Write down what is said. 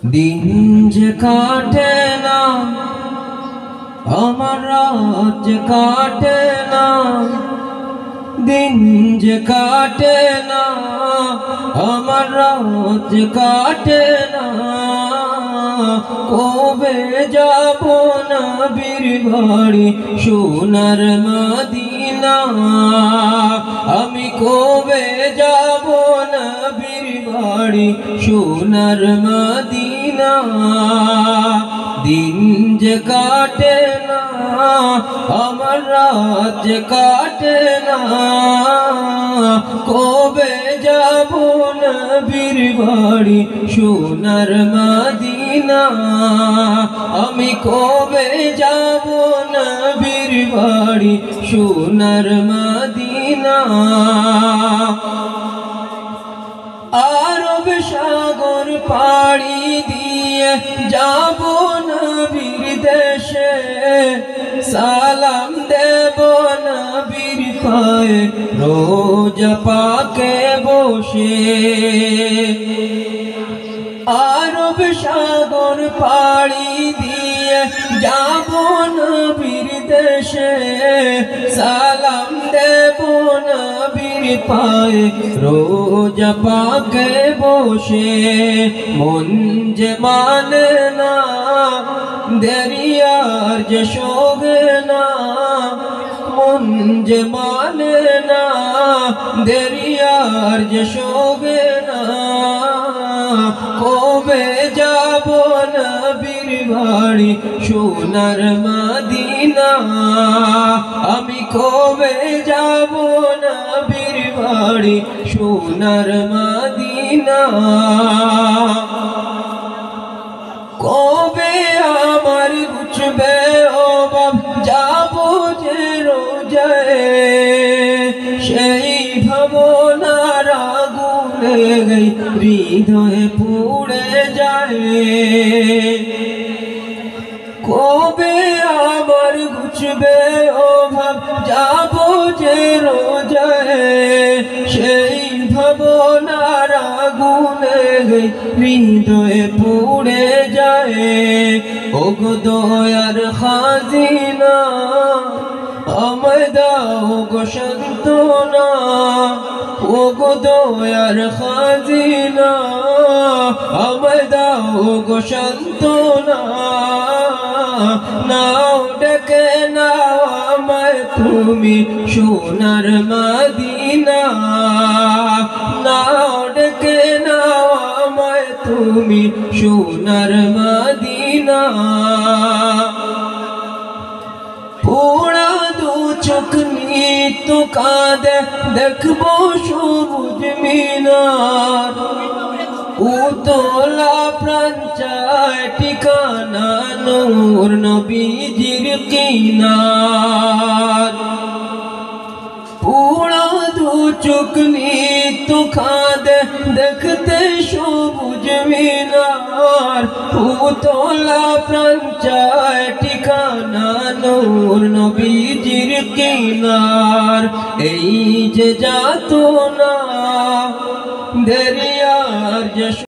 দিন যে কাটে না আমার রাত যে কাটে না, দিন যে কাটে না আমার রাত যে কাটে না। কবে যাব নবীর বাড়ি সোনার মদিনা, আমি কবে যাব নবীর বাড়ি সোনার মদিনা। দিন যে কাটে না আমার রাত যে কাটে না, কবে যাব নবীর বাড়ি সোনার মদিনা, আমি কবে যাব নবীর বাড়ি সোনার মদিনা। আরব সাগর পাড়ি দিয়ে যাব নবীর দেশে, সালাম দেব নবীর পায়ে রোজা পাকে বসে। আরব সাগর পাড়ি দিয়ে যাব নবীর দেশে, সালাম দেব নবীর পায়ে রোজা পাকে বসে। মন যে মানে না দেরিয়ার যে শোগে না, মন যে মানে না দেরিয়ার যে শোগে না। কবে যাব নবীর বাড়ি সোনার মদিনা, আমি কবে যাব নবীর বাড়ি সোনার মদিনা। কবে আমার গুছবে ও বাপ যাব যে রোজায়, সেই ভাবনার আগুনে গই হৃদয়ে পুড়ে যায়। কবে আমার গুছবে ও ভাব যাব যে রোজায়, সেই ভাবনার আগুনে গই হৃদয়ে পুড়ে যায়। ওগো দয়ার খাজিনা আমায় দাও গো সান্ত্বনা, ওগো দয়ার খাজিনা আমায় দাও গো সান্ত্বনা। নাও ডেকে নাও আমায় তুমি সোনার মদিনা, নাও ডেকে নাও আমায় তুমি সোনার মদিনা। পোড়া দু চোখ নিতো কাঁদে দেখবো সবুজ মিনার, উতলা প্রাণ চায় ঠিকানা নূর নবীজির কিনার। পোড়া দু চোখ নিতো কাঁদে দেখতে সবুজ মিনার, উতলা প্রাণ চায় ঠিকানা নূর নবীজির কিনার। এই যে যাতনা দেরিয়ার যে